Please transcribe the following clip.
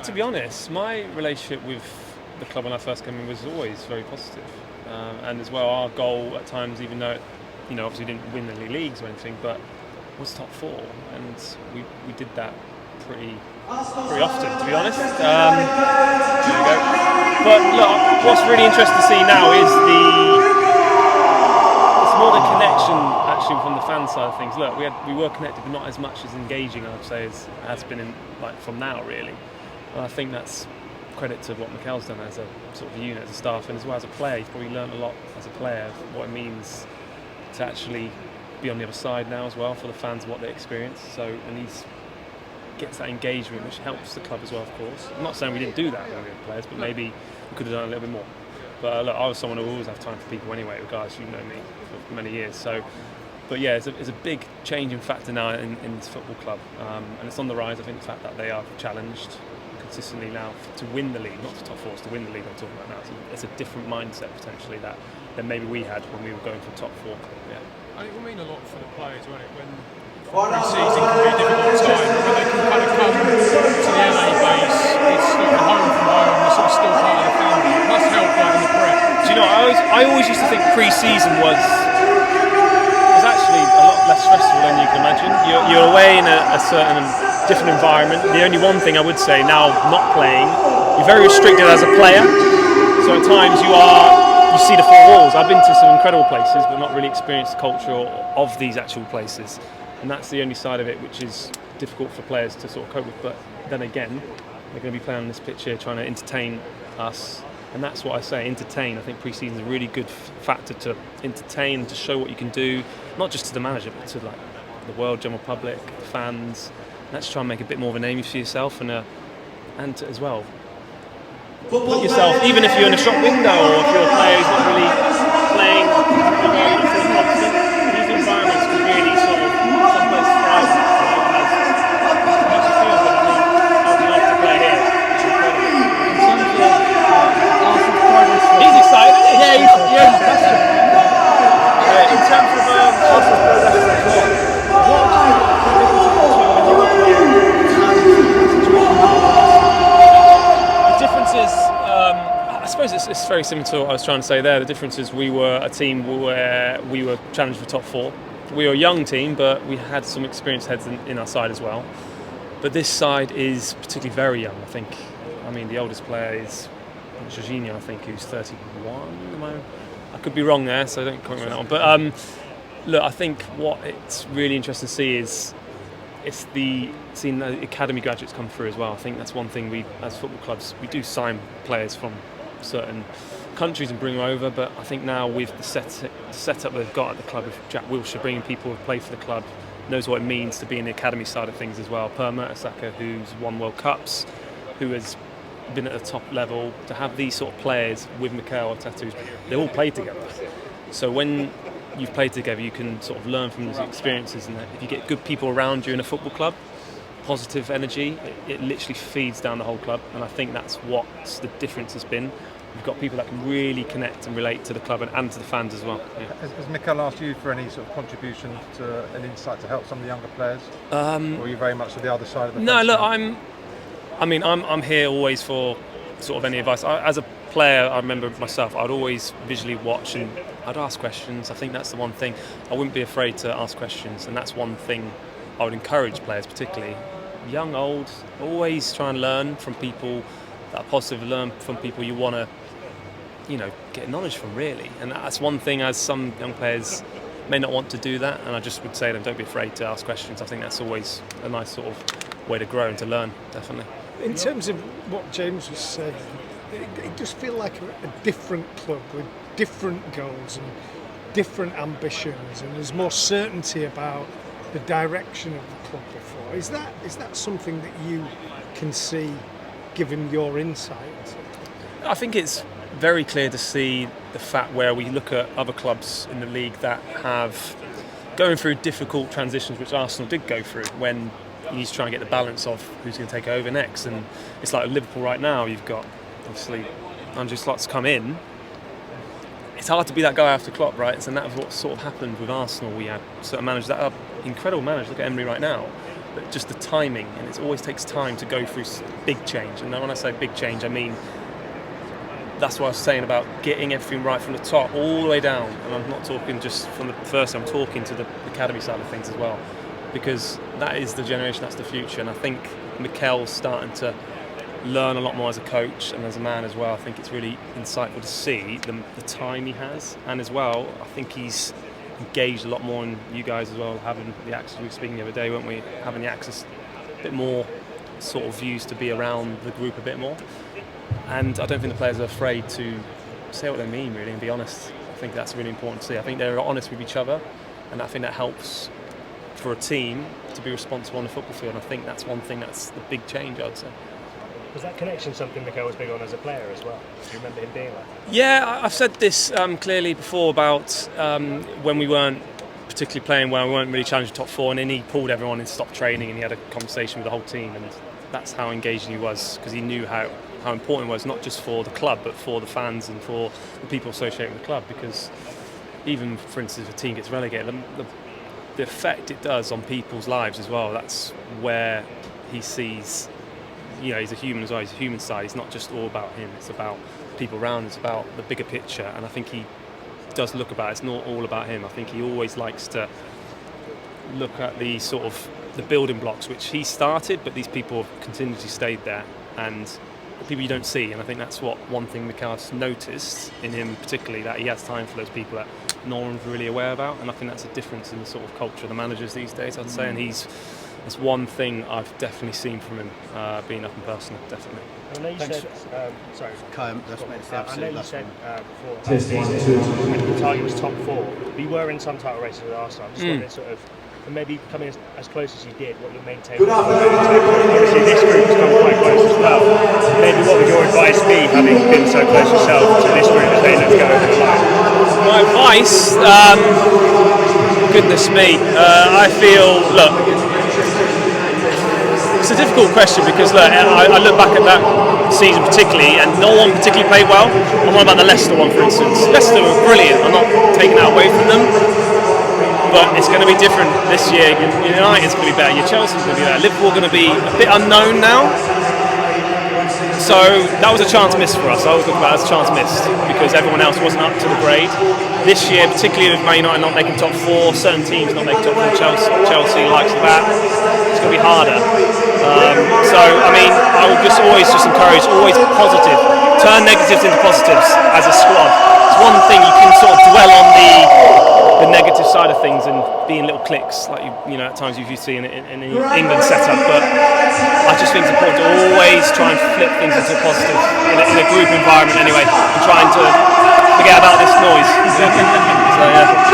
To be honest, my relationship with the club when I first came in was always very positive. And as well, our goal at times, even though, obviously didn't win the leagues or anything, but was top 4, and we did that pretty often, to be honest. There we go. But look, what's really interesting to see now is it's more the connection actually from the fan side of things. Look, we were connected, but not as much as engaging, I'd say, as has been from now, really. And I think that's credit to what Mikel's done as a sort of unit, as a staff, and as well as a player. He's probably learned a lot as a player of what it means to actually be on the other side now as well, for the fans and what they experience. And he's gets that engagement, which helps the club as well, of course. I'm not saying we didn't do that when we were players, but maybe we could have done a little bit more. But look, I was someone who always have time for people anyway, regardless. You know me for many years. But yeah, it's a big changing factor now in this football club, and it's on the rise. I think the fact that they are challenged consistently now to win the league, not to top 4, to win the league I'm talking about now. It's a different mindset potentially than maybe we had when we were going for top 4. Yeah. And it will mean a lot for the players, won't it? When pre-season can be a difficult time, but when they can kind of come to the LA base, it's like a home from home, they're sort of still part of the family. It must help in the prep. Do you know, I always used to think pre-season was actually a lot less stressful than you can imagine. You're away in a certain different environment. The only one thing I would say now, not playing, you're very restricted as a player. So at times you see the 4 walls. I've been to some incredible places, but not really experienced the culture of these actual places. And that's the only side of it which is difficult for players to sort of cope with. But then again, they're going to be playing on this pitch here, trying to entertain us. And that's what I say, entertain. I think pre-season is a really good factor to entertain, to show what you can do, not just to the manager, but to like the world, general public, the fans. And let's try and make a bit more of a name for yourself, and as well, put yourself, even if you're in a shop window or if you're a player who's not really playing, these environments can really sort of someplace thrive. He's excited. Yeah. In terms of Arsenal's progress as well, what do you think the difference is? I suppose it's very similar to what I was trying to say there. The difference is we were a team where we were challenged for top 4. We were a young team, but we had some experienced heads in our side as well. But this side is particularly very young, I think. I mean, the oldest player is Jorginho, I think, who's 31 at the moment. I could be wrong there, so don't quote me on that one. But look, I think what it's really interesting to see is seeing the academy graduates come through as well. I think that's one thing we, as football clubs, we do sign players from certain countries and bring them over. But I think now with the setup they've got at the club with Jack Wilshere, bringing people who've played for the club, knows what it means to be in the academy side of things as well. Mertesacker, who's won World Cups, who has been at the top level, to have these sort of players with Mikel Arteta, they all play together. So when you've played together, you can sort of learn from those experiences, and if you get good people around you in a football club, positive energy, it literally feeds down the whole club. And I think that's what the difference has been. We've got people that can really connect and relate to the club and to the fans as well. Yeah. Has Mikel asked you for any sort of contribution to an insight to help some of the younger players? Or are you very much to the other side of the fence? No, look, I'm here always for sort of any advice. As a player, I remember myself, I'd always visually watch and I'd ask questions. I think that's the one thing. I wouldn't be afraid to ask questions, and that's one thing I would encourage players, particularly young, old, always try and learn from people that are positive, learn from people you want to, get knowledge from, really. And that's one thing, as some young players may not want to do that, and I just would say to them, don't be afraid to ask questions. I think that's always a nice sort of way to grow and to learn, definitely. In terms of what James was saying, it does feel like a different club with different goals and different ambitions, and there's more certainty about the direction of the club before. Is that something that you can see, given your insight? I think it's very clear to see the fact where we look at other clubs in the league that have going through difficult transitions, which Arsenal did go through, when you need to try and get the balance of who's going to take over next. And it's like Liverpool right now, you've got obviously Andrew Slot's come in. It's hard to be that guy after Klopp, right? And that was what sort of happened with Arsenal. We had certain managers that are incredible managers. Look at Emery right now. but just the timing, and it always takes time to go through big change. And when I say big change, I mean that's what I was saying about getting everything right from the top all the way down. And I'm not talking just from the first, I'm talking to the academy side of things as well, because that is the generation, that's the future. And I think Mikel's starting to learn a lot more as a coach and as a man as well. I think it's really insightful to see the time he has, and as well I think he's engaged a lot more in you guys as well, having the access. We were speaking the other day, weren't we, having the access, a bit more sort of views to be around the group a bit more. And I don't think the players are afraid to say what they mean, really, and be honest. I think that's really important to see. I think they're honest with each other, and I think that helps for a team to be responsible on the football field. And I think that's one thing, that's the big change, I'd say. Was that connection something Mikel was big on as a player as well? Do you remember him being like that? Yeah, I've said this clearly before about when we weren't particularly playing well, we weren't really challenging top four, and then he pulled everyone and stopped training, and he had a conversation with the whole team, and that's how engaged he was, because he knew how important it was, not just for the club but for the fans and for the people associated with the club. Because even, for instance, if a team gets relegated, the effect it does on people's lives as well, that's where he sees, he's a human as well, he's a human side. It's not just all about him, it's about people around, it's about the bigger picture. And I think he does look about it, it's not all about him. I think he always likes to look at the sort of the building blocks which he started, but these people have continuously stayed there, and the people you don't see. And I think that's one thing Mikel's noticed in him particularly, that he has time for those people that no one's really aware about. And I think that's a difference in the sort of culture of the managers these days, I'd say. And it's one thing I've definitely seen from him, being up in person, definitely. I know you said, sorry, I know you said before the target was top four. We were in some title races with Arsenal. I'm just wondering, sort of, and maybe coming as close as you did, what your main takeaway was. Obviously, this group has come quite close as well. Maybe what would your advice be, having been so close yourself to this group as they look to go over the line? My advice, goodness me, I feel, look, it's a difficult question, because look, I look back at that season particularly, and no one particularly played well. I'm on about the Leicester one, for instance. Leicester were brilliant, I'm not taking that away from them, but it's going to be different this year. United's going to be better, your Chelsea's going to be better, Liverpool are going to be a bit unknown now. So that was a chance missed for us. I always look about it as a chance missed, because everyone else wasn't up to the grade. This year, particularly with Man United not making top four, certain teams not making top four, Chelsea likes that, it's going to be harder. So, I mean, I will just always encourage, always positive. Turn negatives into positives as a squad. It's one thing you can sort of dwell on the negative side of things and be in little cliques, like at times you see in England setup. But I just think it's important to always try and flip things into a positive in a group environment anyway, and trying to forget about this noise. So yeah.